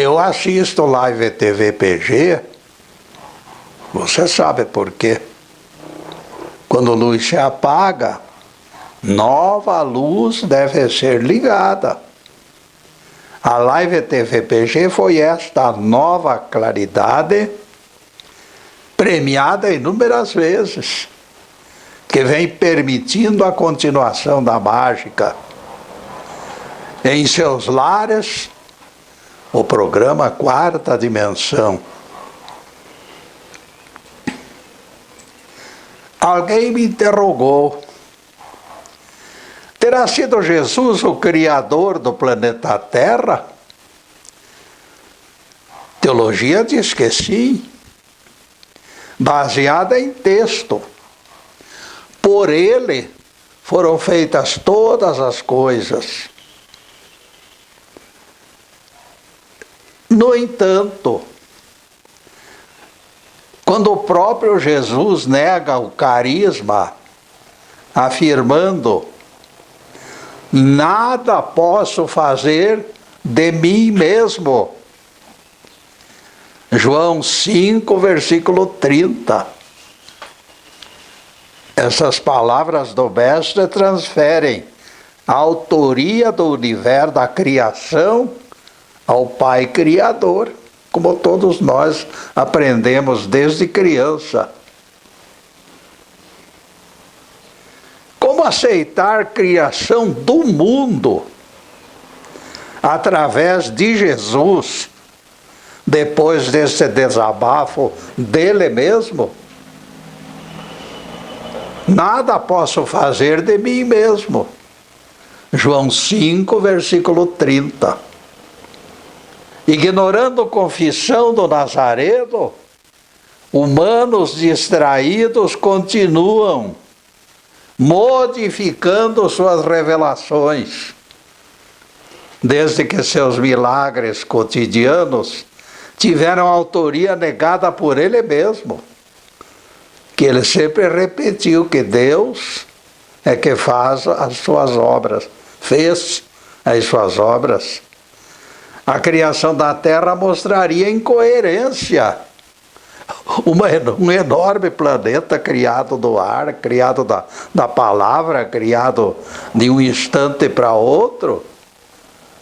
Eu assisto Live TV PG, você sabe por quê. Quando a luz se apaga, nova luz deve ser ligada. A Live TV PG foi esta nova claridade, premiada inúmeras vezes, que vem permitindo a continuação da mágica. Em seus lares, o programa Quarta Dimensão. Alguém me interrogou: terá sido Jesus o criador do planeta Terra? Teologia diz que sim, baseada em texto. Por ele foram feitas todas as coisas. No entanto, quando o próprio Jesus nega o carisma, afirmando: nada posso fazer de mim mesmo. João 5, versículo 30. Essas palavras do Mestre transferem a autoria do universo, da criação, ao Pai Criador, como todos nós aprendemos desde criança. Como aceitar a criação do mundo através de Jesus, depois desse desabafo dele mesmo? Nada posso fazer de mim mesmo. João 5, versículo 30. Ignorando a confissão do Nazareno, humanos distraídos continuam modificando suas revelações, desde que seus milagres cotidianos tiveram autoria negada por ele mesmo, que ele sempre repetiu que Deus é que faz as suas obras, fez as suas obras. A criação da Terra mostraria incoerência. Um enorme planeta criado do ar, criado da palavra, criado de um instante para outro.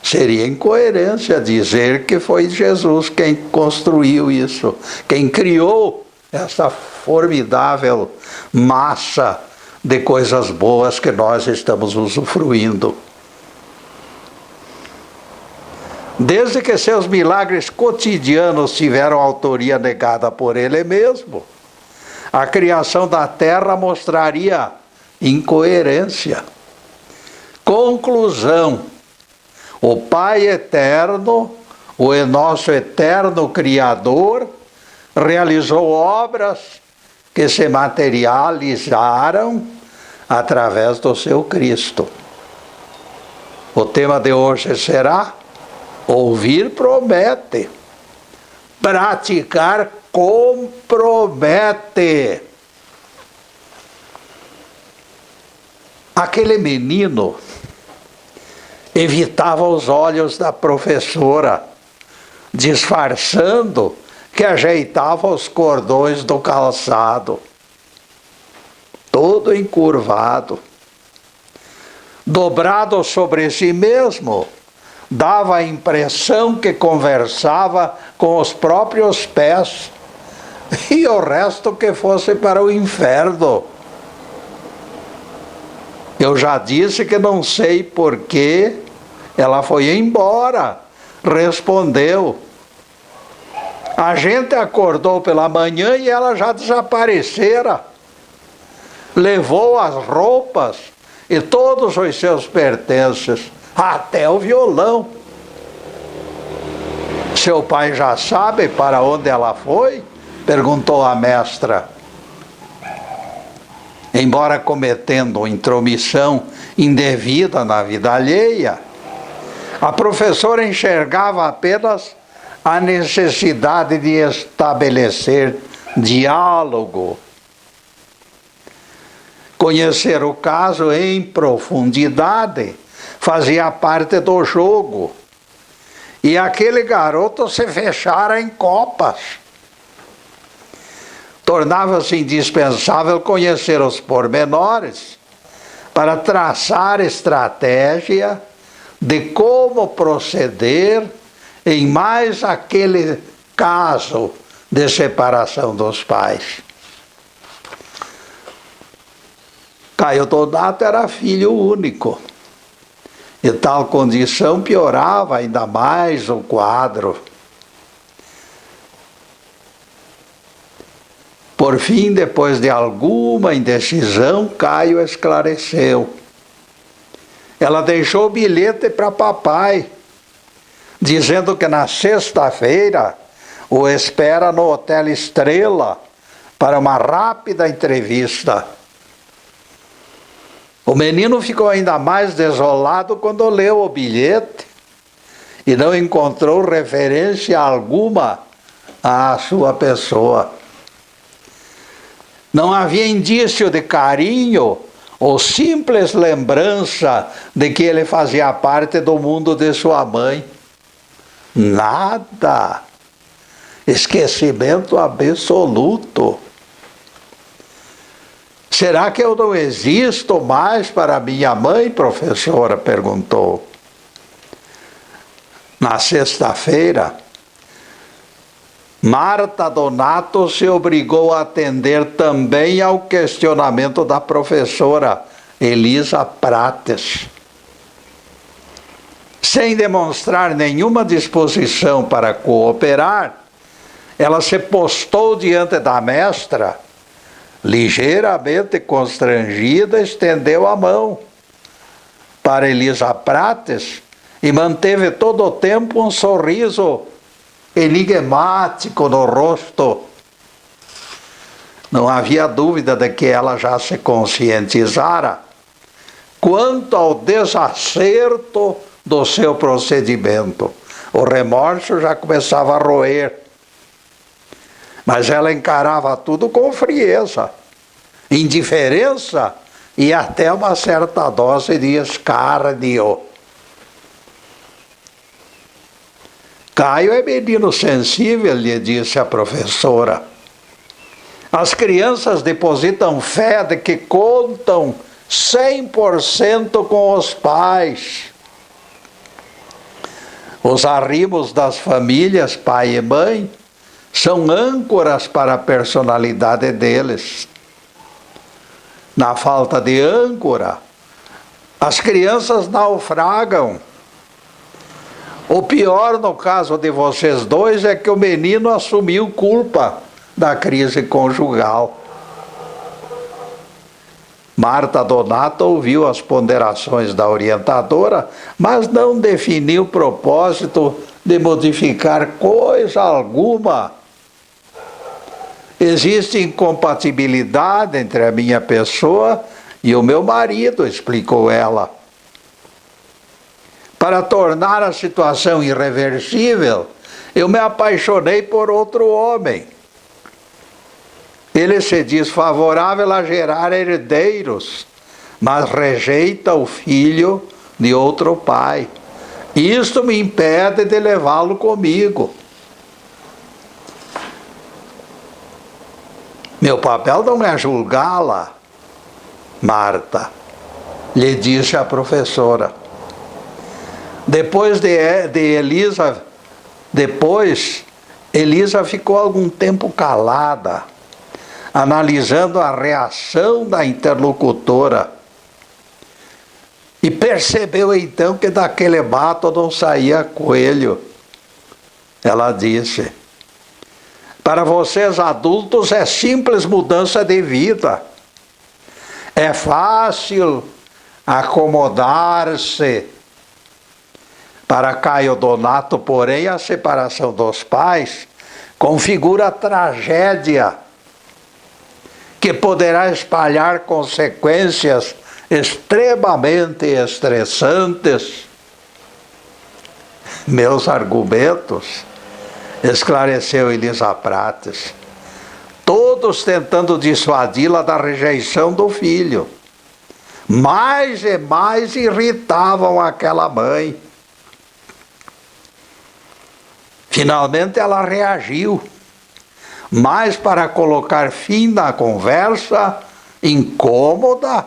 Seria incoerência dizer que foi Jesus quem construiu isso, quem criou essa formidável massa de coisas boas que nós estamos usufruindo. Desde que seus milagres cotidianos tiveram autoria negada por ele mesmo, a criação da Terra mostraria incoerência. Conclusão: o Pai Eterno, o nosso eterno Criador, realizou obras que se materializaram através do seu Cristo. O tema de hoje será: ouvir promete, praticar compromete. Aquele menino evitava os olhos da professora, disfarçando que ajeitava os cordões do calçado, todo encurvado. Dobrado sobre si mesmo, dava a impressão que conversava com os próprios pés, e o resto que fosse para o inferno. Eu já disse que não sei por que ela foi embora, respondeu. A gente acordou pela manhã e ela já desaparecera. Levou as roupas e todos os seus pertences, até o violão. Seu pai já sabe para onde ela foi? Perguntou a mestra. Embora cometendo intromissão indevida na vida alheia, a professora enxergava apenas a necessidade de estabelecer diálogo. Conhecer o caso em profundidade fazia parte do jogo, e aquele garoto se fechara em copas. Tornava-se indispensável conhecer os pormenores para traçar estratégia de como proceder em mais aquele caso de separação dos pais. Caio Donato era filho único, e tal condição piorava ainda mais o quadro. Por fim, depois de alguma indecisão, Caio esclareceu. Ela deixou o bilhete para papai, dizendo que na sexta-feira o espera no Hotel Estrela para uma rápida entrevista. O menino ficou ainda mais desolado quando leu o bilhete e não encontrou referência alguma à sua pessoa. Não havia indício de carinho ou simples lembrança de que ele fazia parte do mundo de sua mãe. Nada. Esquecimento absoluto. Será que eu não existo mais para minha mãe, professora? Perguntou. Na sexta-feira, Marta Donato se obrigou a atender também ao questionamento da professora Elisa Prates. Sem demonstrar nenhuma disposição para cooperar, ela se postou diante da mestra, ligeiramente constrangida, estendeu a mão para Elisa Prates e manteve todo o tempo um sorriso enigmático no rosto. Não havia dúvida de que ela já se conscientizara quanto ao desacerto do seu procedimento. O remorso já começava a roer. Mas ela encarava tudo com frieza, indiferença e até uma certa dose de escárnio. Caio é menino sensível, lhe disse a professora. As crianças depositam fé de que contam 100% com os pais. Os arrimos das famílias, pai e mãe, são âncoras para a personalidade deles. Na falta de âncora, as crianças naufragam. O pior no caso de vocês dois é que o menino assumiu culpa da crise conjugal. Marta Donato ouviu as ponderações da orientadora, mas não definiu o propósito de modificar coisa alguma. Existe incompatibilidade entre a minha pessoa e o meu marido, explicou ela. Para tornar a situação irreversível, eu me apaixonei por outro homem. Ele se diz favorável a gerar herdeiros, mas rejeita o filho de outro pai. Isto me impede de levá-lo comigo. Meu papel não é julgá-la, Marta, lhe disse a professora. Depois Elisa ficou algum tempo calada, analisando a reação da interlocutora. E percebeu então que daquele mato não saía coelho. Ela disse: para vocês adultos é simples mudança de vida. É fácil acomodar-se. Para Caio Donato, porém, a separação dos pais configura tragédia que poderá espalhar consequências extremamente estressantes. Meus argumentos, esclareceu Elisa Prates, todos tentando dissuadi-la da rejeição do filho, mais e mais irritavam aquela mãe. Finalmente ela reagiu, mais para colocar fim na conversa incômoda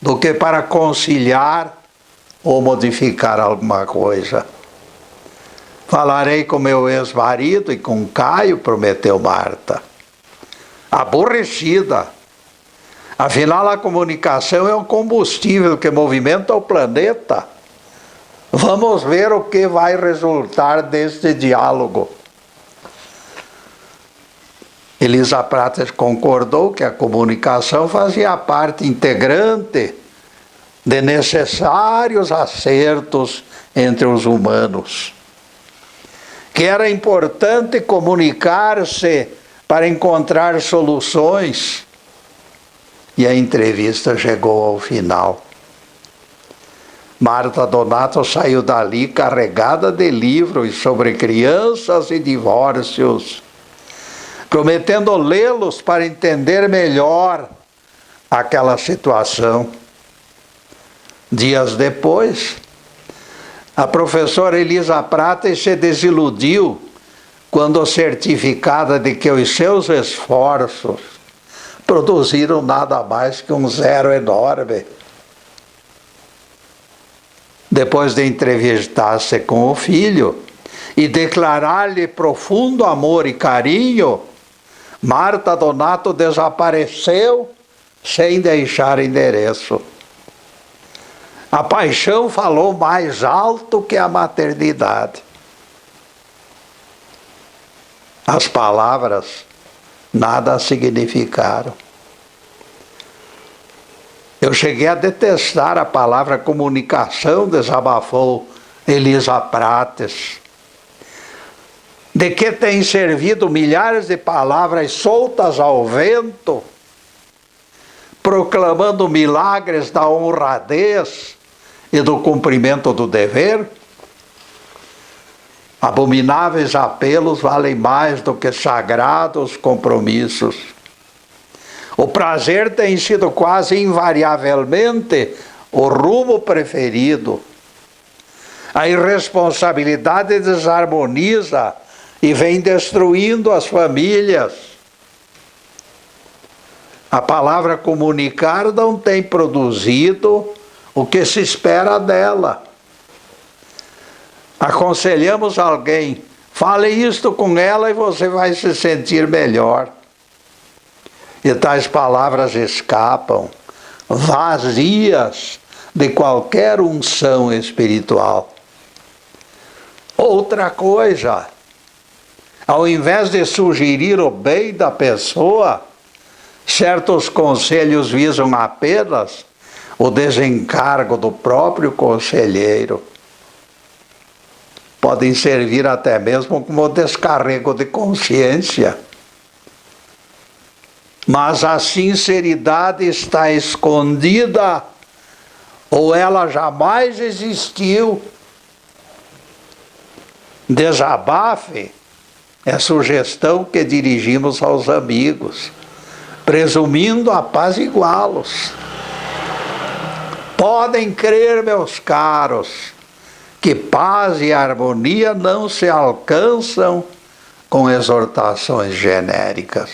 do que para conciliar ou modificar alguma coisa. Falarei com meu ex-marido e com Caio, prometeu Marta. Aborrecida. Afinal, a comunicação é um combustível que movimenta o planeta. Vamos ver o que vai resultar deste diálogo. Elisa Prates concordou que a comunicação fazia parte integrante de necessários acertos entre os humanos, que era importante comunicar-se para encontrar soluções. E a entrevista chegou ao final. Marta Donato saiu dali carregada de livros sobre crianças e divórcios, prometendo lê-los para entender melhor aquela situação. Dias depois, a professora Elisa Prates se desiludiu quando certificada de que os seus esforços produziram nada mais que um zero enorme. Depois de entrevistar-se com o filho e declarar-lhe profundo amor e carinho, Marta Donato desapareceu sem deixar endereço. A paixão falou mais alto que a maternidade. As palavras nada significaram. Eu cheguei a detestar a palavra comunicação, desabafou Elisa Prates. De que tem servido milhares de palavras soltas ao vento, proclamando milagres da honradez e do cumprimento do dever? Abomináveis apelos valem mais do que sagrados compromissos. O prazer tem sido quase invariavelmente o rumo preferido. A irresponsabilidade desarmoniza e vem destruindo as famílias. A palavra comunicar não tem produzido o que se espera dela. Aconselhamos alguém, fale isto com ela e você vai se sentir melhor. E tais palavras escapam, vazias de qualquer unção espiritual. Outra coisa, ao invés de sugerir o bem da pessoa, certos conselhos visam apenas o desencargo do próprio conselheiro. Podem servir até mesmo como descarrego de consciência. Mas a sinceridade está escondida ou ela jamais existiu. Desabafe é sugestão que dirigimos aos amigos, presumindo apaziguá-los. Podem crer, meus caros, que paz e harmonia não se alcançam com exortações genéricas.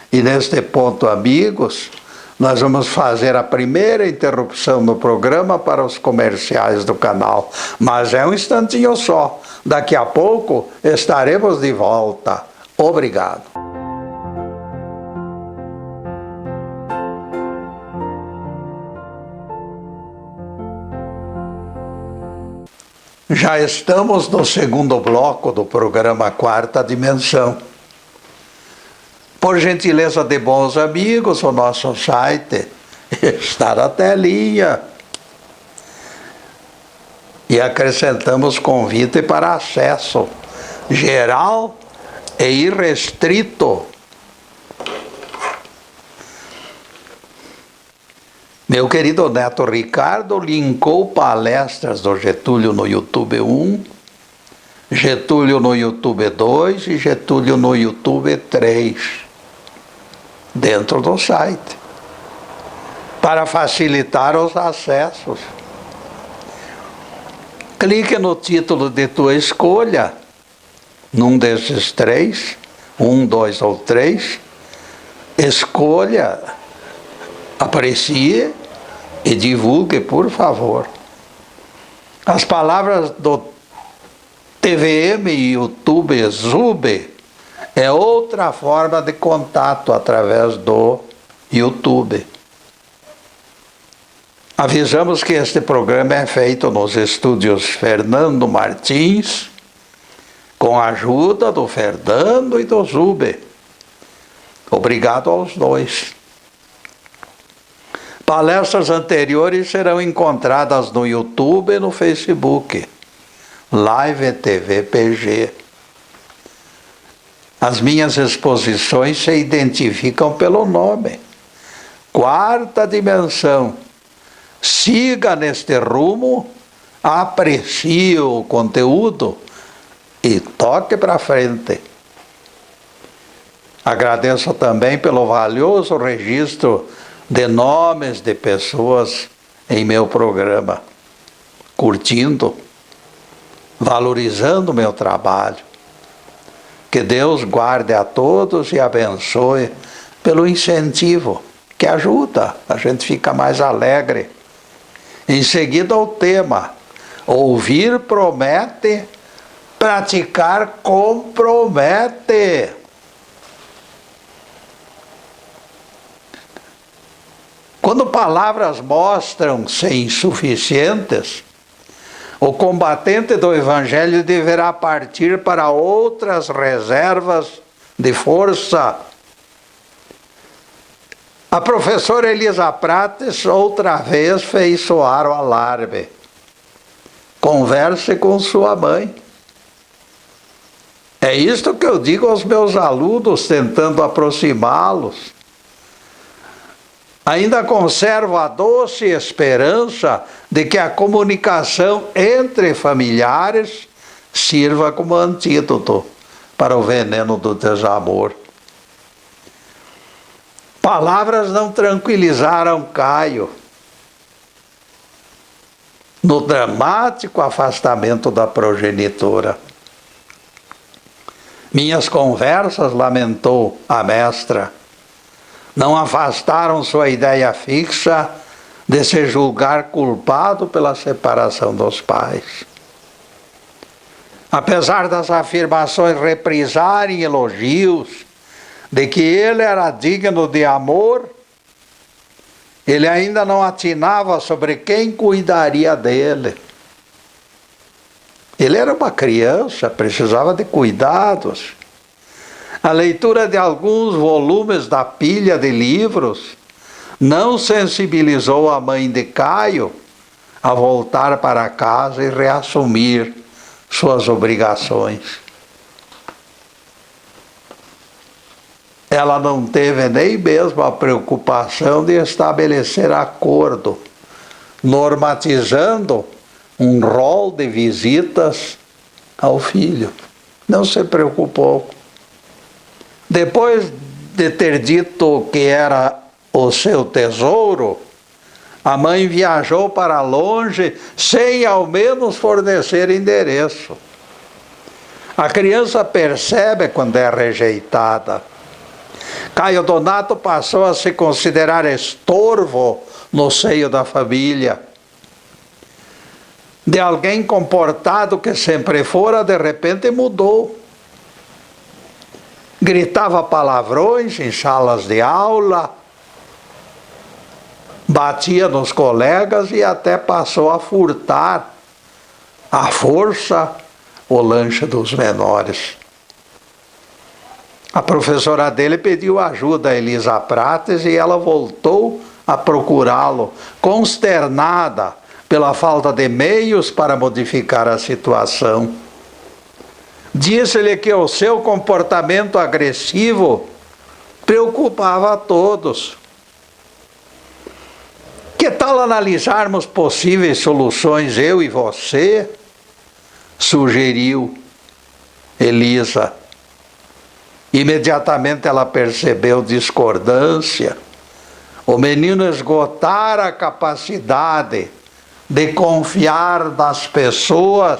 E neste ponto, amigos, nós vamos fazer a primeira interrupção no programa para os comerciais do canal. Mas é um instantinho só. Daqui a pouco estaremos de volta. Obrigado. Já estamos no segundo bloco do programa Quarta Dimensão. Por gentileza de bons amigos, o nosso site está na telinha. E acrescentamos convite para acesso geral e irrestrito. Meu querido neto Ricardo linkou palestras do Getúlio no YouTube 1, Getúlio no YouTube 2 e Getúlio no YouTube 3, dentro do site, para facilitar os acessos. Clique no título de tua escolha num desses três, 1, 2 ou 3, escolha, aprecie e divulgue, por favor. As palavras do TVM e YouTube Zube é outra forma de contato através do YouTube. Avisamos que este programa é feito nos estúdios Fernando Martins, com a ajuda do Fernando e do Zube. Obrigado aos dois. Palestras anteriores serão encontradas no YouTube e no Facebook. Live TV PG. As minhas exposições se identificam pelo nome. Quarta dimensão. Siga neste rumo, aprecie o conteúdo e toque para frente. Agradeço também pelo valioso registro de nomes de pessoas em meu programa, curtindo, valorizando o meu trabalho. Que Deus guarde a todos e abençoe pelo incentivo, que ajuda, a gente fica mais alegre. Em seguida o tema, ouvir promete, praticar compromete. Quando palavras mostram-se insuficientes, o combatente do Evangelho deverá partir para outras reservas de força. A professora Elisa Prates outra vez fez soar o alarme. Converse com sua mãe. É isto que eu digo aos meus alunos, tentando aproximá-los. Ainda conservo a doce esperança de que a comunicação entre familiares sirva como antídoto para o veneno do desamor. Palavras não tranquilizaram Caio no dramático afastamento da progenitora. Minhas conversas, lamentou a mestra, não afastaram sua ideia fixa de se julgar culpado pela separação dos pais. Apesar das afirmações reprisarem elogios de que ele era digno de amor, ele ainda não atinava sobre quem cuidaria dele. Ele era uma criança, precisava de cuidados. A leitura de alguns volumes da pilha de livros não sensibilizou a mãe de Caio a voltar para casa e reassumir suas obrigações. Ela não teve nem mesmo a preocupação de estabelecer acordo, normatizando um rol de visitas ao filho. Não se preocupou. Depois de ter dito que era o seu tesouro, a mãe viajou para longe sem ao menos fornecer endereço. A criança percebe quando é rejeitada. Caio Donato passou a se considerar estorvo no seio da família. De alguém comportado que sempre fora, de repente mudou. Gritava palavrões em salas de aula, batia nos colegas e até passou a furtar à força o lanche dos menores. A professora dele pediu ajuda a Elisa Prates e ela voltou a procurá-lo, consternada pela falta de meios para modificar a situação. Disse-lhe que o seu comportamento agressivo preocupava a todos. Que tal analisarmos possíveis soluções, eu e você? Sugeriu Elisa. Imediatamente ela percebeu discordância. O menino esgotara a capacidade de confiar nas pessoas.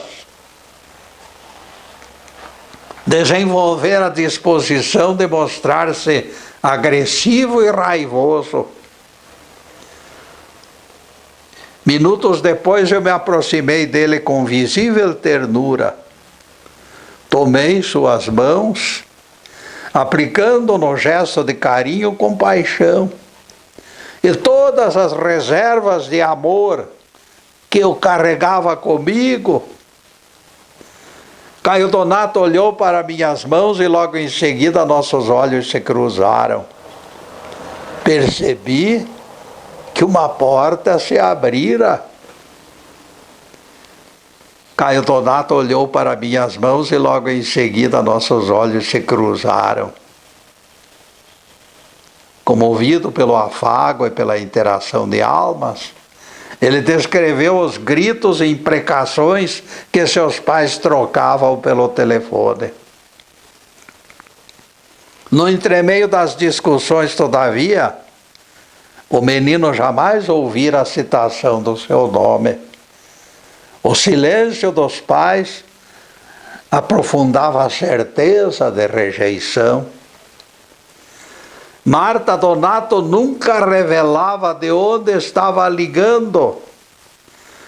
desenvolver a disposição de mostrar-se agressivo e raivoso. Minutos depois eu me aproximei dele com visível ternura. Tomei suas mãos, aplicando no gesto de carinho compaixão. E todas as reservas de amor que eu carregava comigo. Caio Donato olhou para minhas mãos e logo em seguida nossos olhos se cruzaram. Percebi que uma porta se abrira. Caio Donato olhou para minhas mãos e logo em seguida nossos olhos se cruzaram. Comovido pelo afago e pela interação de almas, ele descreveu os gritos e imprecações que seus pais trocavam pelo telefone. No entremeio das discussões, todavia, o menino jamais ouvira a citação do seu nome. O silêncio dos pais aprofundava a certeza de rejeição. Marta Donato nunca revelava de onde estava ligando.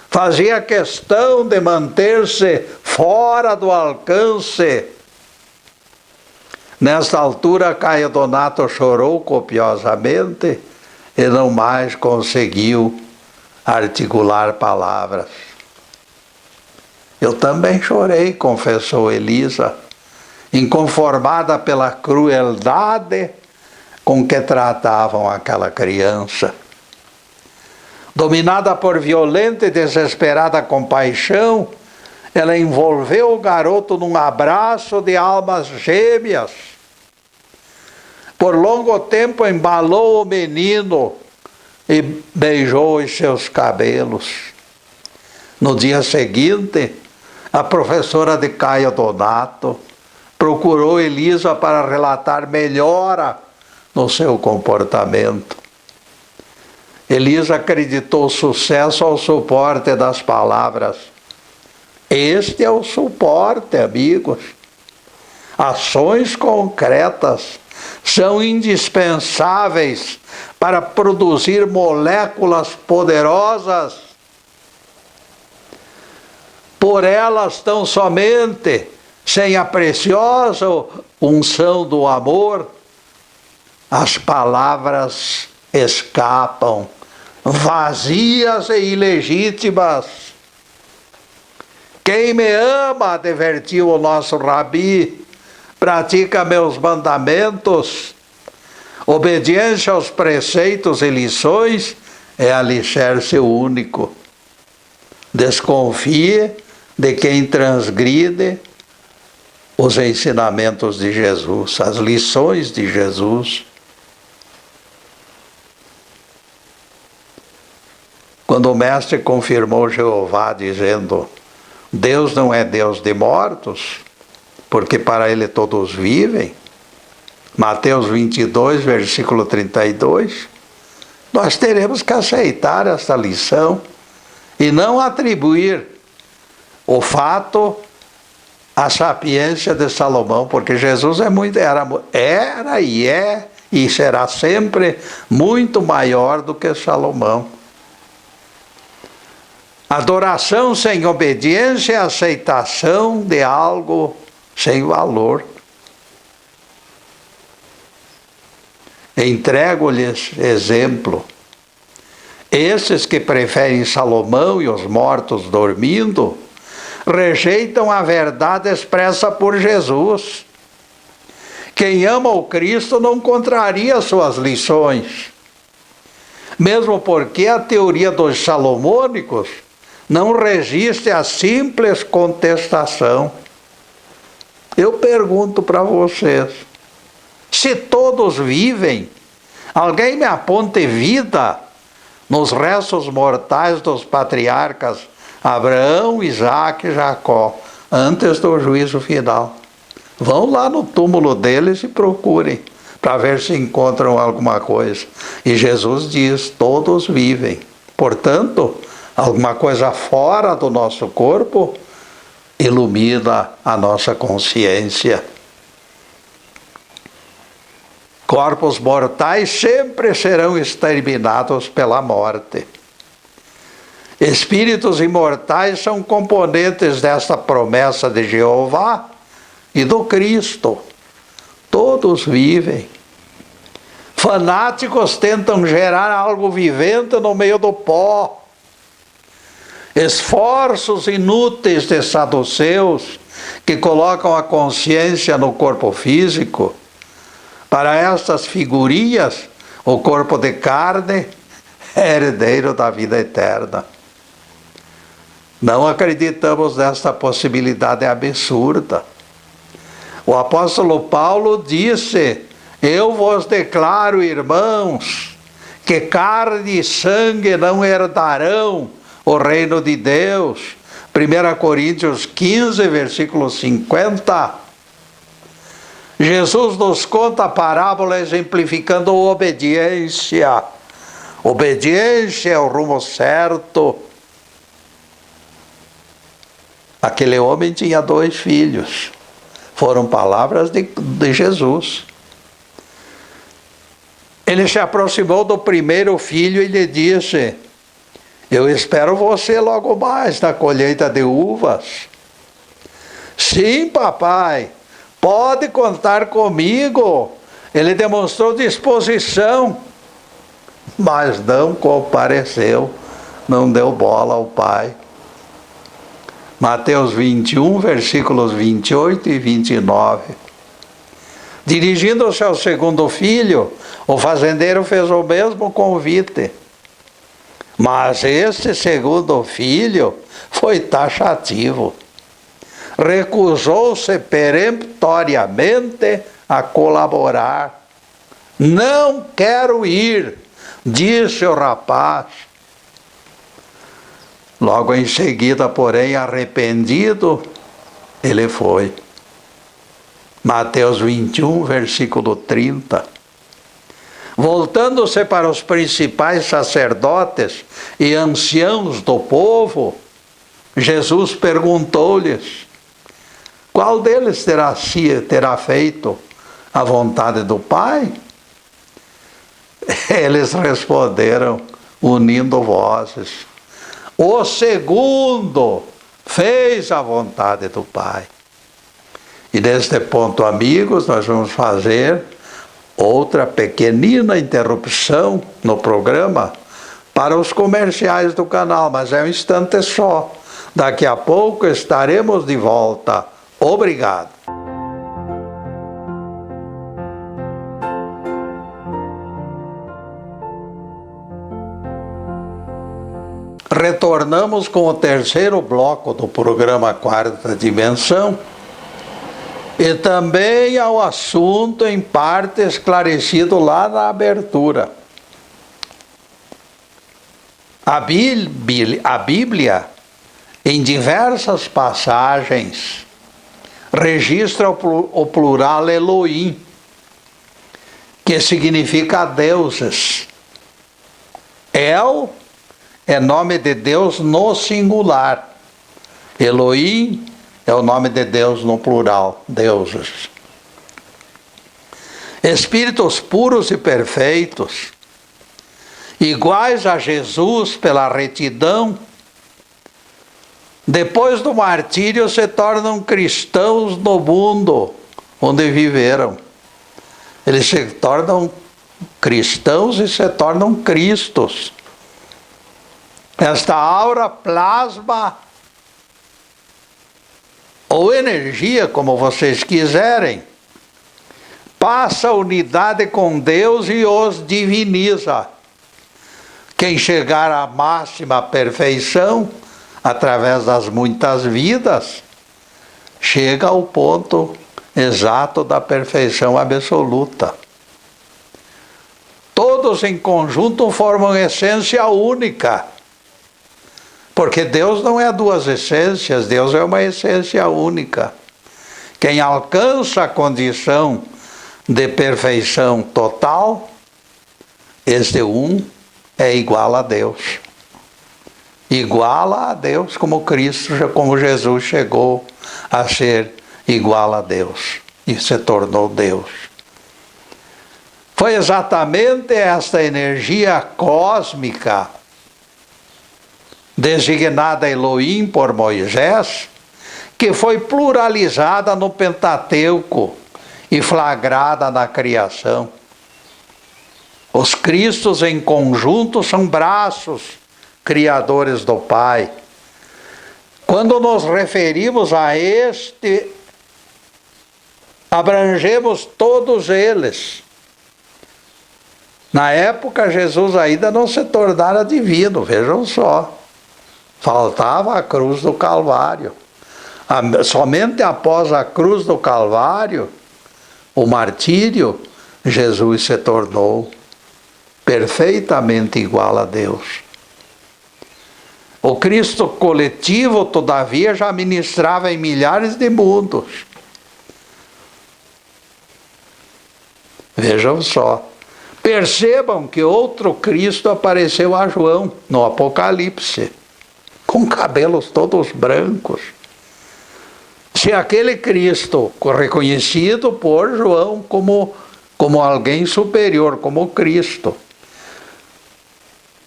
Fazia questão de manter-se fora do alcance. Nesta altura, Caio Donato chorou copiosamente e não mais conseguiu articular palavras. Eu também chorei, confessou Elisa, inconformada pela crueldade com que tratavam aquela criança. Dominada por violenta e desesperada compaixão, ela envolveu o garoto num abraço de almas gêmeas. Por longo tempo embalou o menino e beijou os seus cabelos. No dia seguinte, a professora de Caio Donato procurou Elisa para relatar melhora no seu comportamento. Elisa acreditou sucesso ao suporte das palavras. Este é o suporte, amigos. Ações concretas são indispensáveis para produzir moléculas poderosas. Por elas tão somente, sem a preciosa unção do amor, as palavras escapam, vazias e ilegítimas. Quem me ama, advertiu o nosso rabi, pratica meus mandamentos. Obediência aos preceitos e lições é alicerce único. Desconfie de quem transgride os ensinamentos de Jesus, as lições de Jesus. Quando o mestre confirmou Jeová dizendo: Deus não é Deus de mortos, porque para ele todos vivem, Mateus 22, versículo 32, nós teremos que aceitar esta lição e não atribuir o fato à sapiência de Salomão, porque Jesus era e é e será sempre muito maior do que Salomão. Adoração sem obediência é aceitação de algo sem valor. Entrego-lhes exemplo. Esses que preferem Salomão e os mortos dormindo, rejeitam a verdade expressa por Jesus. Quem ama o Cristo não contraria suas lições, mesmo porque a teoria dos salomônicos não resiste à simples contestação. Eu pergunto para vocês, se todos vivem, alguém me aponte vida nos restos mortais dos patriarcas Abraão, Isaque e Jacó, antes do juízo final. Vão lá no túmulo deles e procurem, para ver se encontram alguma coisa. E Jesus diz, todos vivem. Portanto, alguma coisa fora do nosso corpo ilumina a nossa consciência. Corpos mortais sempre serão exterminados pela morte. Espíritos imortais são componentes desta promessa de Jeová e do Cristo. Todos vivem. Fanáticos tentam gerar algo vivente no meio do pó. Esforços inúteis de saduceus que colocam a consciência no corpo físico. Para estas figurinhas, o corpo de carne é herdeiro da vida eterna. Não acreditamos nesta possibilidade absurda. O apóstolo Paulo disse: eu vos declaro, irmãos, que carne e sangue não herdarão o reino de Deus. 1 Coríntios 15, versículo 50. Jesus nos conta a parábola exemplificando a obediência. Obediência é o rumo certo. Aquele homem tinha 2 filhos. Foram palavras de Jesus. Ele se aproximou do primeiro filho e lhe disse: eu espero você logo mais na colheita de uvas. Sim, papai, pode contar comigo. Ele demonstrou disposição, mas não compareceu, não deu bola ao pai. Mateus 21, versículos 28 e 29. Dirigindo-se ao segundo filho, o fazendeiro fez o mesmo convite. Mas este segundo filho foi taxativo. Recusou-se peremptoriamente a colaborar. Não quero ir, disse o rapaz. Logo em seguida, porém, arrependido, ele foi. Mateus 21, versículo 30. Voltando-se para os principais sacerdotes e anciãos do povo, Jesus perguntou-lhes: qual deles terá feito a vontade do Pai? Eles responderam, unindo vozes: o segundo fez a vontade do Pai. E neste ponto, amigos, nós vamos fazer outra pequenina interrupção no programa para os comerciais do canal, mas é um instante só. Daqui a pouco estaremos de volta. Obrigado. Retornamos com o terceiro bloco do programa Quarta Dimensão e também ao assunto em parte esclarecido lá na abertura. A Bíblia, em diversas passagens, registra o plural Elohim, que significa deuses. El é nome de Deus no singular. Elohim é o nome de Deus no plural, deuses. Espíritos puros e perfeitos, iguais a Jesus pela retidão, depois do martírio se tornam cristãos no mundo onde viveram. Eles se tornam cristãos e se tornam cristos. Esta aura plasma ou energia, como vocês quiserem, passa a unidade com Deus e os diviniza. Quem chegar à máxima perfeição, através das muitas vidas, chega ao ponto exato da perfeição absoluta. Todos em conjunto formam essência única. Porque Deus não é duas essências, Deus é uma essência única. Quem alcança a condição de perfeição total, este um é igual a Deus. iguala a Deus, como Cristo, como Jesus chegou a ser igual a Deus e se tornou Deus. Foi exatamente esta energia cósmica, designada Elohim por Moisés, que foi pluralizada no Pentateuco e flagrada na criação. Os Cristos em conjunto são braços criadores do Pai. Quando nos referimos a este, abrangemos todos eles. Na época, Jesus ainda não se tornara divino, vejam só. Faltava a cruz do Calvário. Somente após a cruz do Calvário, o martírio, Jesus se tornou perfeitamente igual a Deus. O Cristo coletivo, todavia, já ministrava em milhares de mundos. Vejam só. Percebam que outro Cristo apareceu a João no Apocalipse, com cabelos todos brancos. Se aquele Cristo, reconhecido por João como alguém superior, como Cristo,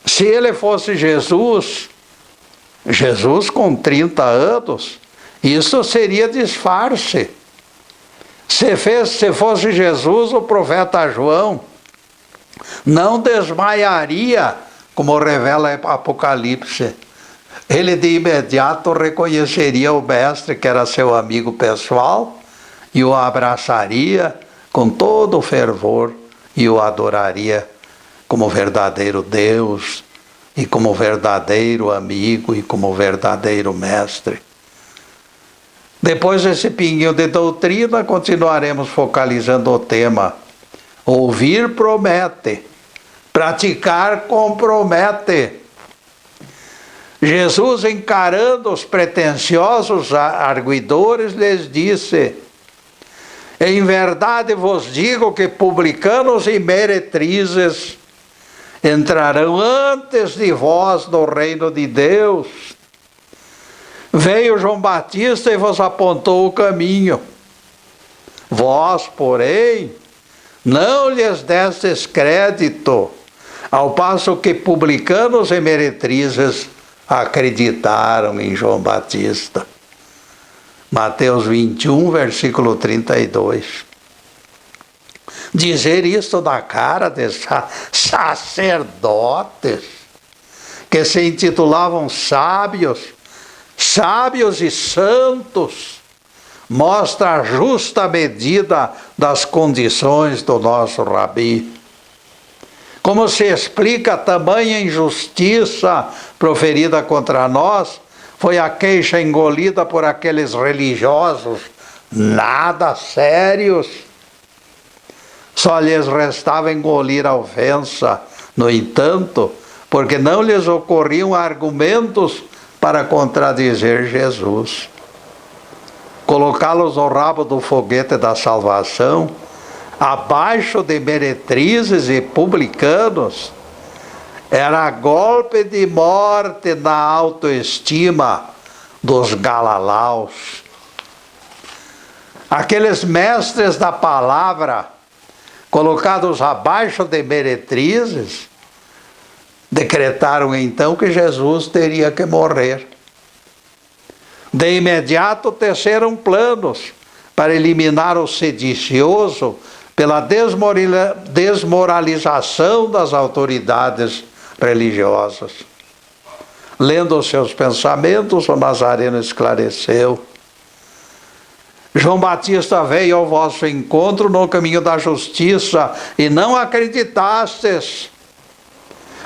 se ele fosse Jesus com 30 anos, isso seria disfarce. Se fosse Jesus, o profeta João não desmaiaria, como revela Apocalipse. Ele de imediato reconheceria o mestre, que era seu amigo pessoal, e o abraçaria com todo o fervor e o adoraria como verdadeiro Deus e como verdadeiro amigo e como verdadeiro mestre. Depois desse pinguinho de doutrina, continuaremos focalizando o tema. Ouvir promete, praticar compromete. Jesus, encarando os pretensiosos arguidores, lhes disse: em verdade vos digo que publicanos e meretrizes entrarão antes de vós no reino de Deus. Veio João Batista e vos apontou o caminho. Vós, porém, não lhes destes crédito, ao passo que publicanos e meretrizes acreditaram em João Batista. Mateus 21, versículo 32. Dizer isto na cara de sacerdotes que se intitulavam sábios e santos, mostra a justa medida das condições do nosso Rabi. Como se explica tamanha injustiça proferida contra nós, foi a queixa engolida por aqueles religiosos nada sérios. Só lhes restava engolir a ofensa, no entanto, porque não lhes ocorriam argumentos para contradizer Jesus. Colocá-los no rabo do foguete da salvação, abaixo de meretrizes e publicanos, era golpe de morte na autoestima dos galalaus. Aqueles mestres da palavra, colocados abaixo de meretrizes, decretaram então que Jesus teria que morrer. De imediato teceram planos para eliminar o sedicioso pela desmoralização das autoridades religiosas. Lendo os seus pensamentos, o Nazareno esclareceu: João Batista veio ao vosso encontro no caminho da justiça e não acreditastes.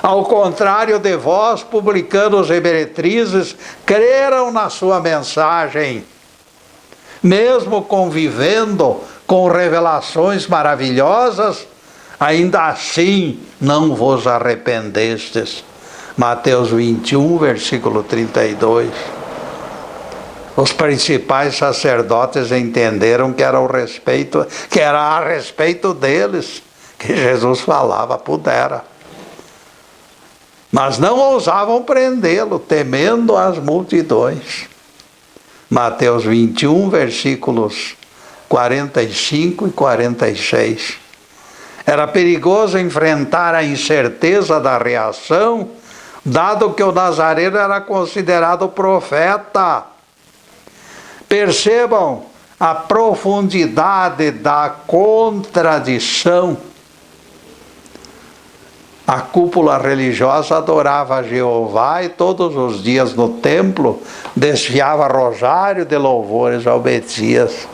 Ao contrário de vós, publicanos e meretrizes, creram na sua mensagem. Mesmo convivendo com revelações maravilhosas, ainda assim não vos arrependestes. Mateus 21, versículo 32. Os principais sacerdotes entenderam que era a respeito deles que Jesus falava, pudera. mas não ousavam prendê-lo, temendo as multidões. Mateus 21, versículos 45 e 46. Era perigoso enfrentar a incerteza da reação, dado que o Nazareno era considerado profeta. Percebam a profundidade da contradição. A cúpula religiosa adorava a Jeová e todos os dias no templo desfiava rosário de louvores ao Messias.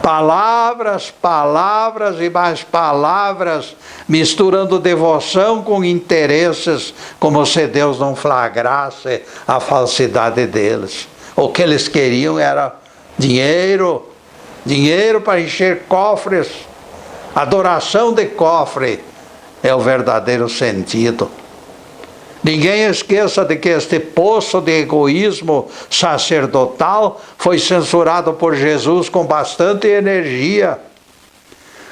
Palavras, palavras e mais palavras, misturando devoção com interesses, como se Deus não flagrasse a falsidade deles. O que eles queriam era dinheiro, dinheiro para encher cofres. Adoração de cofre é o verdadeiro sentido. Ninguém esqueça de que este poço de egoísmo sacerdotal foi censurado por Jesus com bastante energia.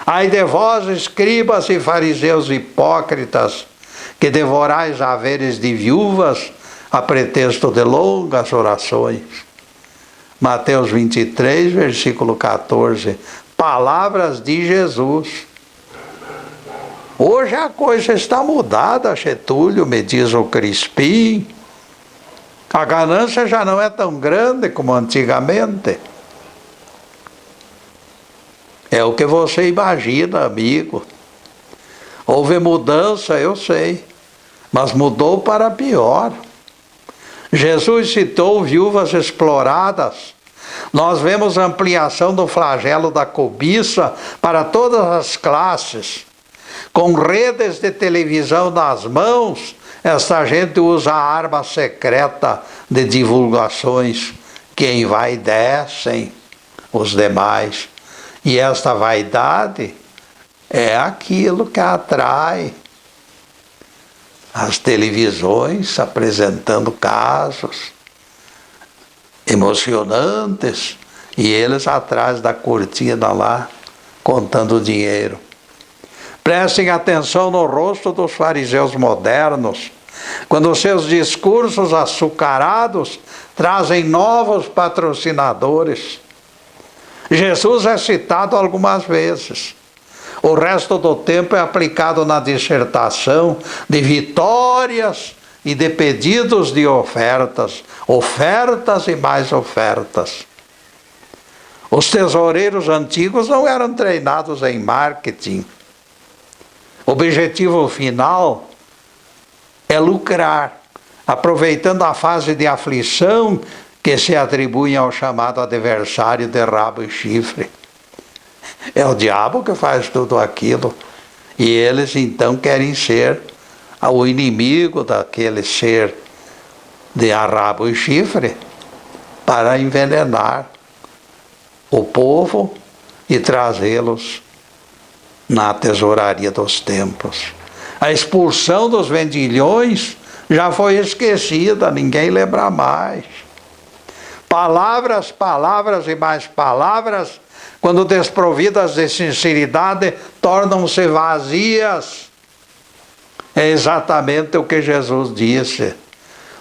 Ai de vós, escribas e fariseus hipócritas, que devorais haveres de viúvas a pretexto de longas orações. Mateus 23, versículo 14. Palavras de Jesus. Hoje a coisa está mudada, Getúlio, me diz o Crispim. A ganância já não é tão grande como antigamente. É o que você imagina, amigo. Houve mudança, eu sei, mas mudou para pior. Jesus citou viúvas exploradas. Nós vemos ampliação do flagelo da cobiça para todas as classes. Com redes de televisão nas mãos, esta gente usa a arma secreta de divulgações que envaidecem os demais. E esta vaidade é aquilo que atrai as televisões apresentando casos emocionantes e eles atrás da cortina lá contando dinheiro. Prestem atenção no rosto dos fariseus modernos, quando seus discursos açucarados trazem novos patrocinadores. Jesus é citado algumas vezes. O resto do tempo é aplicado na dissertação de vitórias e de pedidos de ofertas, ofertas e mais ofertas. Os tesoureiros antigos não eram treinados em marketing. O objetivo final é lucrar, aproveitando a fase de aflição que se atribui ao chamado adversário de rabo e chifre. É o diabo que faz tudo aquilo. E eles então querem ser o inimigo daquele ser de rabo e chifre para envenenar o povo e trazê-los na tesouraria dos templos. A expulsão dos vendilhões já foi esquecida, ninguém lembra mais. Palavras, palavras e mais palavras, quando desprovidas de sinceridade, tornam-se vazias. É exatamente o que Jesus disse.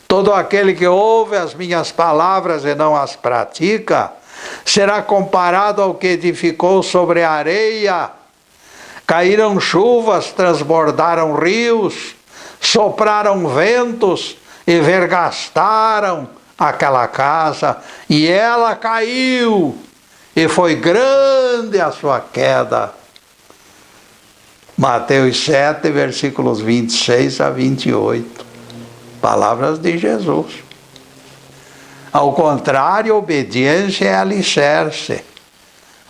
Todo aquele que ouve as minhas palavras e não as pratica, será comparado ao que edificou sobre a areia. Caíram chuvas, transbordaram rios, sopraram ventos e vergastaram aquela casa, e ela caiu, e foi grande a sua queda. Mateus 7, versículos 26 a 28. Palavras de Jesus. Ao contrário, a obediência é alicerce,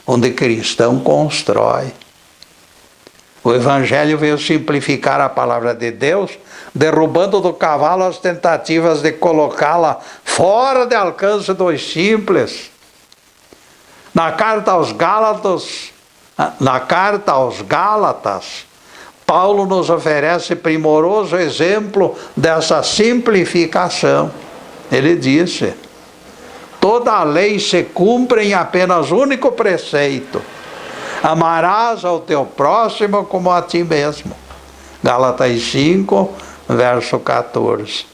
onde cristão constrói. O Evangelho veio simplificar a palavra de Deus, derrubando do cavalo as tentativas de colocá-la fora de alcance dos simples. Na carta aos Gálatas, Paulo nos oferece primoroso exemplo dessa simplificação. Ele disse: toda a lei se cumpre em apenas único preceito: amarás ao teu próximo como a ti mesmo. Gálatas 5, verso 14.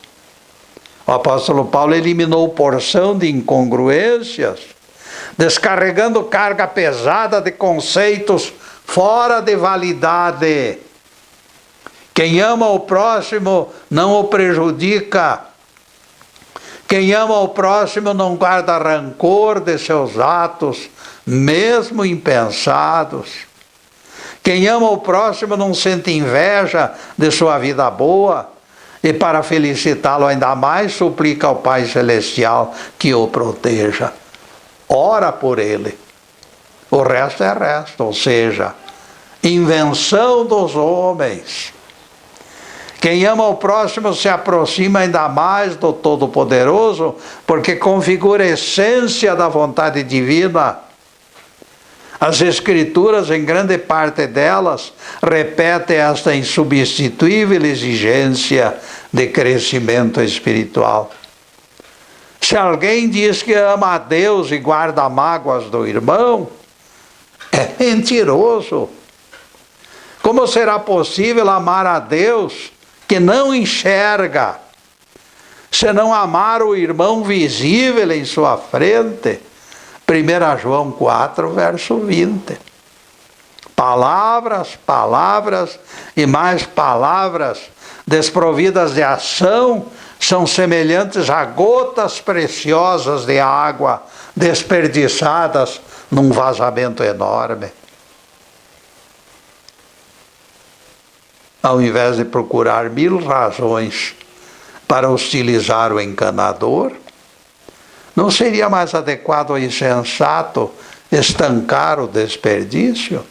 O apóstolo Paulo eliminou porção de incongruências, descarregando carga pesada de conceitos fora de validade. Quem ama o próximo não o prejudica. Quem ama o próximo não guarda rancor de seus atos, mesmo impensados. Quem ama o próximo não sente inveja de sua vida boa, e para felicitá-lo ainda mais, suplica ao Pai Celestial que o proteja. Ora por ele. O resto é resto, ou seja, invenção dos homens. Quem ama o próximo se aproxima ainda mais do Todo-Poderoso, porque configura a essência da vontade divina. As Escrituras, em grande parte delas, repetem esta insubstituível exigência de crescimento espiritual. Se alguém diz que ama a Deus e guarda mágoas do irmão, é mentiroso. Como será possível amar a Deus que não enxerga, se não amar o irmão visível em sua frente? 1 João 4, verso 20. Palavras, palavras e mais palavras desprovidas de ação são semelhantes a gotas preciosas de água desperdiçadas num vazamento enorme. Ao invés de procurar 1000 razões para hostilizar o encanador, não seria mais adequado e sensato estancar o desperdício?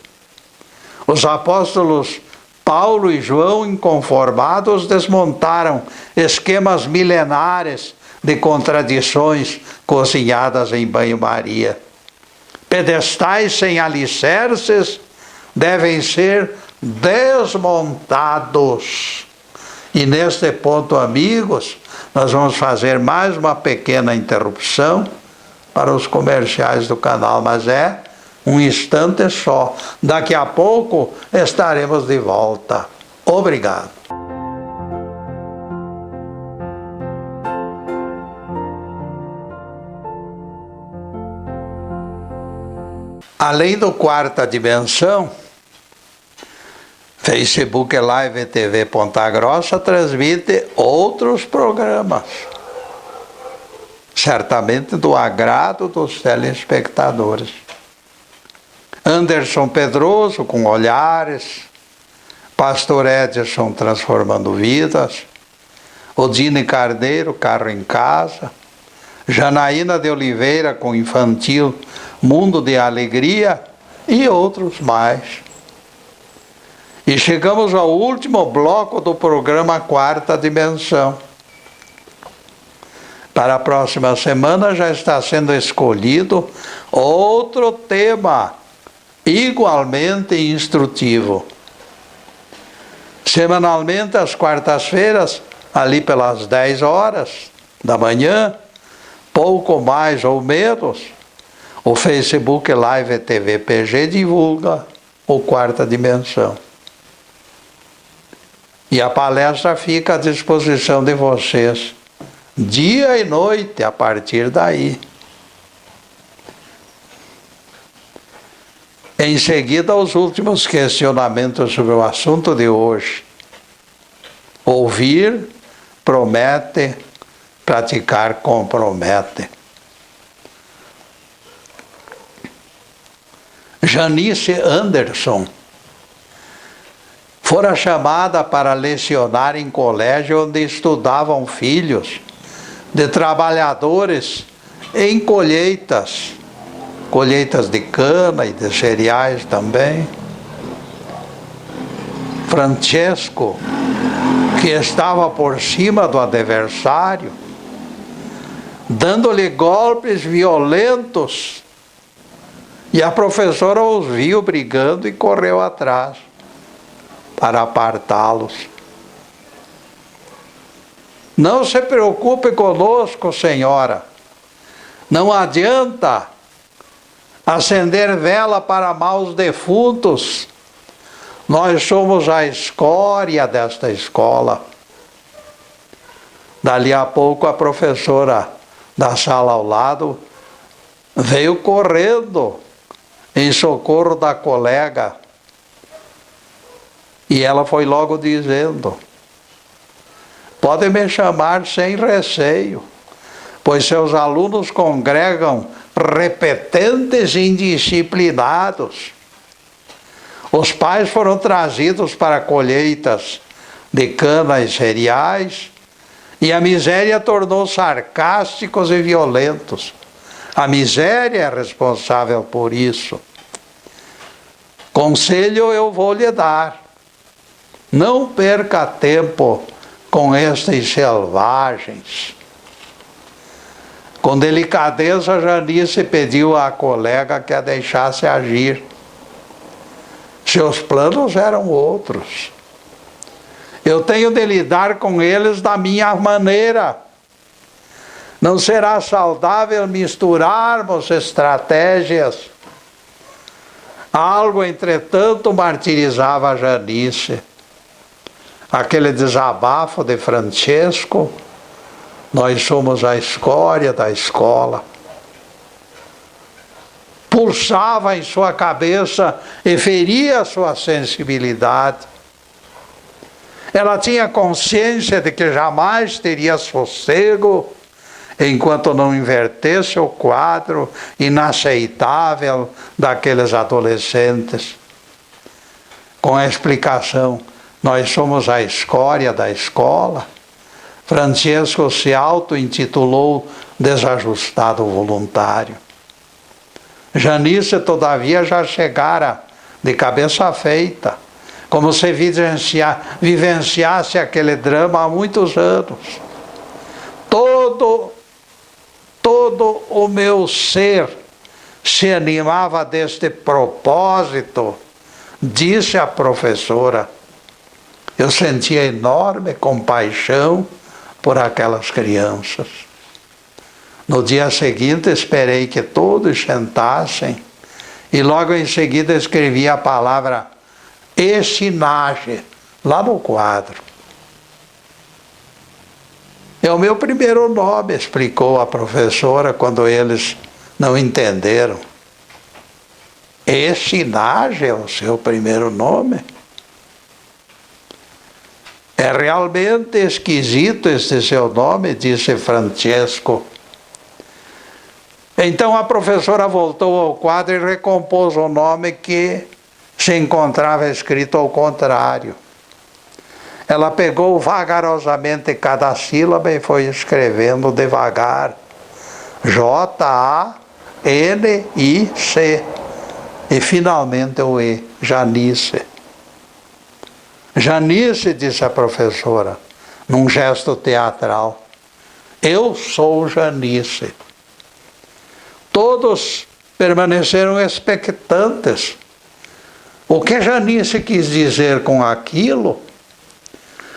Os apóstolos Paulo e João, inconformados, desmontaram esquemas milenares de contradições cozinhadas em banho-maria. Pedestais sem alicerces devem ser desmontados. E neste ponto, amigos, nós vamos fazer mais uma pequena interrupção para os comerciais do canal, mas é um instante só. Daqui a pouco estaremos de volta. Obrigado. Além do Quarta Dimensão, Facebook Live TV Ponta Grossa transmite outros programas, certamente do agrado dos telespectadores. Anderson Pedroso com Olhares, Pastor Edson Transformando Vidas, Odine Carneiro, Carro em Casa, Janaína de Oliveira com Infantil Mundo de Alegria e outros mais. E chegamos ao último bloco do programa Quarta Dimensão. Para a próxima semana já está sendo escolhido outro tema igualmente instrutivo. Semanalmente, às quartas-feiras, ali pelas 10 horas da manhã, pouco mais ou menos, o Facebook Live TV PG divulga o Quarta Dimensão. E a palestra fica à disposição de vocês, dia e noite, a partir daí. Em seguida, os últimos questionamentos sobre o assunto de hoje. Ouvir promete, praticar compromete. Janice Anderson fora chamada para lecionar em colégio onde estudavam filhos de trabalhadores em colheitas de cana e de cereais também. Francesco, que estava por cima do adversário, dando-lhe golpes violentos, e a professora os viu brigando e correu atrás para apartá-los. Não se preocupe conosco, senhora. Não adianta acender vela para maus defuntos. Nós somos a escória desta escola. Dali a pouco a professora da sala ao lado veio correndo em socorro da colega. E ela foi logo dizendo: pode me chamar sem receio, pois seus alunos congregam repetentes e indisciplinados. Os pais foram trazidos para colheitas de cana e cereais, e a miséria tornou sarcásticos e violentos. A miséria é responsável por isso. Conselho eu vou lhe dar: não perca tempo com estes selvagens. Com delicadeza, Janice pediu à colega que a deixasse agir. Seus planos eram outros. Eu tenho de lidar com eles da minha maneira. Não será saudável misturarmos estratégias. Algo, entretanto, martirizava a Janice. Aquele desabafo de Francesco: nós somos a escória da escola, pulsava em sua cabeça e feria sua sensibilidade. Ela tinha consciência de que jamais teria sossego enquanto não invertesse o quadro inaceitável daqueles adolescentes. Com a explicação: nós somos a escória da escola, Francesco se auto-intitulou desajustado voluntário. Janice, todavia, já chegara de cabeça feita, como se vivenciasse aquele drama há muitos anos. Todo o meu ser se animava deste propósito, disse a professora. Eu sentia enorme compaixão por aquelas crianças. No dia seguinte, esperei que todos sentassem e logo em seguida escrevi a palavra estinage lá no quadro. É o meu primeiro nome, explicou a professora quando eles não entenderam. Estinage é o seu primeiro nome? É realmente esquisito este seu nome, disse Francesco. Então a professora voltou ao quadro e recompôs o nome que se encontrava escrito ao contrário. Ela pegou vagarosamente cada sílaba e foi escrevendo devagar: J-A-N-I-C. E finalmente o E, Janice. Janice, disse a professora, num gesto teatral, eu sou Janice. Todos permaneceram expectantes. O que Janice quis dizer com aquilo?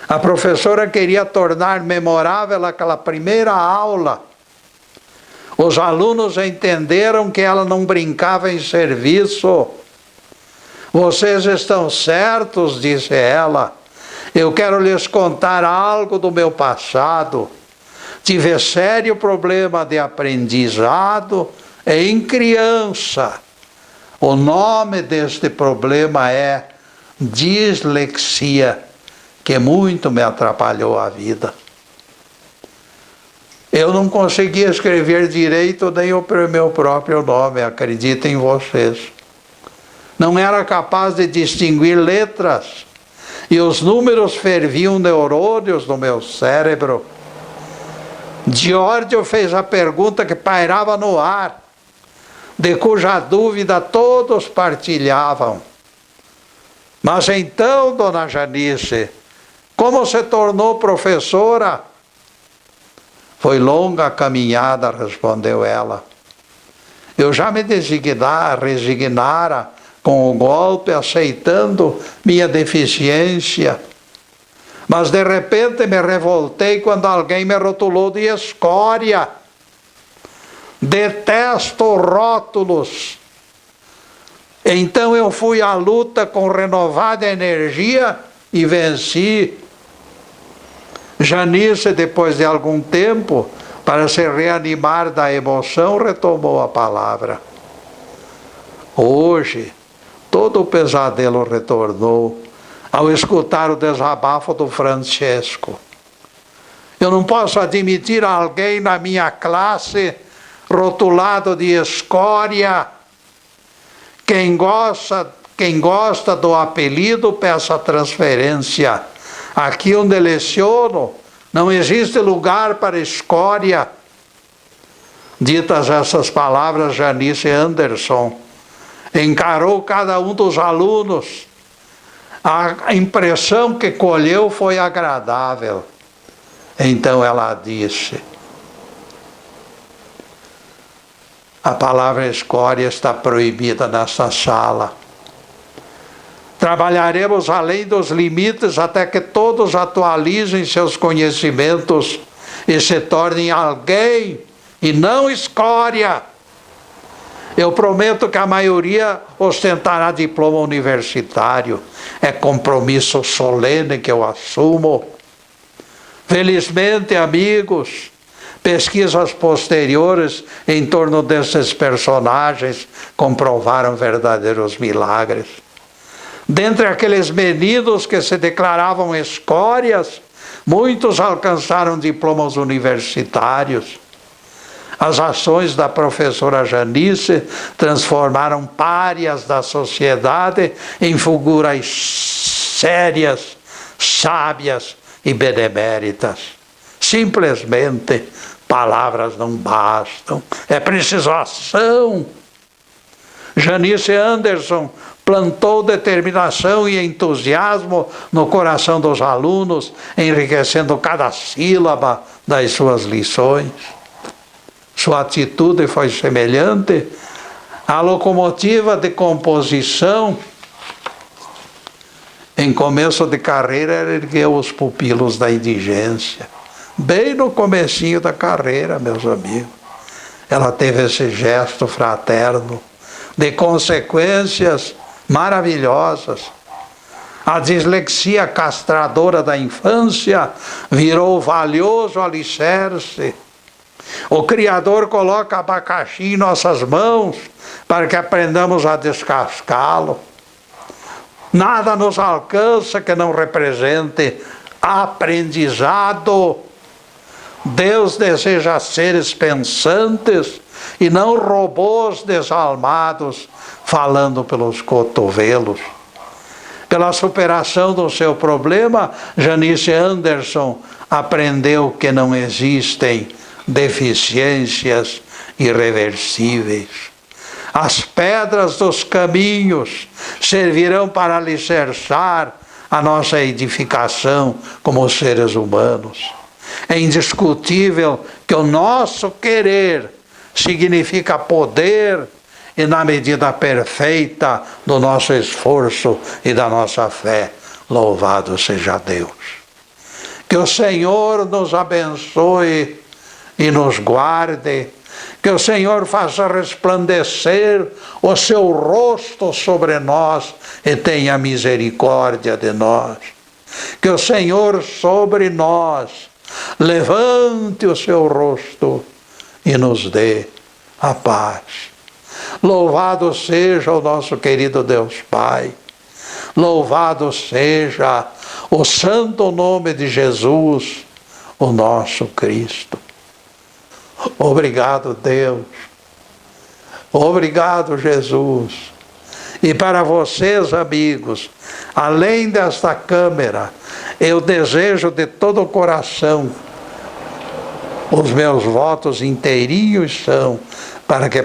A professora queria tornar memorável aquela primeira aula. Os alunos entenderam que ela não brincava em serviço. Vocês estão certos, disse ela. Eu quero lhes contar algo do meu passado. Tive sério problema de aprendizado em criança. O nome deste problema é dislexia, que muito me atrapalhou a vida. Eu não conseguia escrever direito nem o meu próprio nome, acreditem vocês. Não era capaz de distinguir letras, e os números ferviam neurônios no meu cérebro. Giorgio fez a pergunta que pairava no ar, de cuja dúvida todos partilhavam. Mas então, dona Janice, como se tornou professora? Foi longa a caminhada, respondeu ela. Eu já me resignara com o golpe, aceitando minha deficiência. Mas de repente me revoltei quando alguém me rotulou de escória. Detesto rótulos. Então eu fui à luta com renovada energia e venci. Janice, depois de algum tempo, para se reanimar da emoção, retomou a palavra. Hoje, todo o pesadelo retornou ao escutar o desabafo do Francesco. Eu não posso admitir alguém na minha classe rotulado de escória. Quem gosta do apelido, peça transferência. Aqui onde leciono, não existe lugar para escória. Ditas essas palavras, Janice Anderson encarou cada um dos alunos. A impressão que colheu foi agradável. Então ela disse: a palavra escória está proibida nesta sala. Trabalharemos além dos limites até que todos atualizem seus conhecimentos e se tornem alguém e não escória. Eu prometo que a maioria ostentará diploma universitário. É compromisso solene que eu assumo. Felizmente, amigos, pesquisas posteriores em torno desses personagens comprovaram verdadeiros milagres. Dentre aqueles meninos que se declaravam escórias, muitos alcançaram diplomas universitários. As ações da professora Janice transformaram párias da sociedade em figuras sérias, sábias e beneméritas. Simplesmente, palavras não bastam. É preciso ação. Janice Anderson plantou determinação e entusiasmo no coração dos alunos, enriquecendo cada sílaba das suas lições. Sua atitude foi semelhante à locomotiva de composição. Em começo de carreira, ela ergueu os pupilos da indigência. Bem no comecinho da carreira, meus amigos. Ela teve esse gesto fraterno, de consequências maravilhosas. A dislexia castradora da infância virou valioso alicerce. O Criador coloca abacaxi em nossas mãos para que aprendamos a descascá-lo. Nada nos alcança que não represente aprendizado. Deus deseja seres pensantes e não robôs desalmados falando pelos cotovelos. Pela superação do seu problema, Janice Anderson aprendeu que não existem deficiências irreversíveis. As pedras dos caminhos servirão para alicerçar a nossa edificação como seres humanos. É indiscutível que o nosso querer significa poder, e na medida perfeita do nosso esforço e da nossa fé, louvado seja Deus. Que o Senhor nos abençoe e nos guarde, que o Senhor faça resplandecer o seu rosto sobre nós e tenha misericórdia de nós. Que o Senhor sobre nós levante o seu rosto e nos dê a paz. Louvado seja o nosso querido Deus Pai. Louvado seja o santo nome de Jesus, o nosso Cristo. Obrigado, Deus. Obrigado, Jesus. E para vocês, amigos, além desta câmera, eu desejo de todo o coração, os meus votos inteirinhos são para que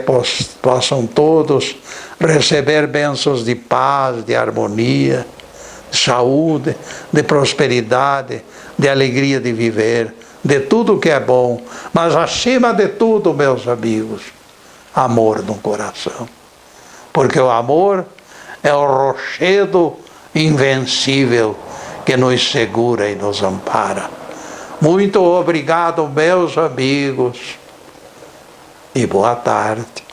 possam todos receber bênçãos de paz, de harmonia, de saúde, de prosperidade, de alegria de viver, de tudo que é bom, mas acima de tudo, meus amigos, amor no coração. Porque o amor é o rochedo invencível que nos segura e nos ampara. Muito obrigado, meus amigos, e boa tarde.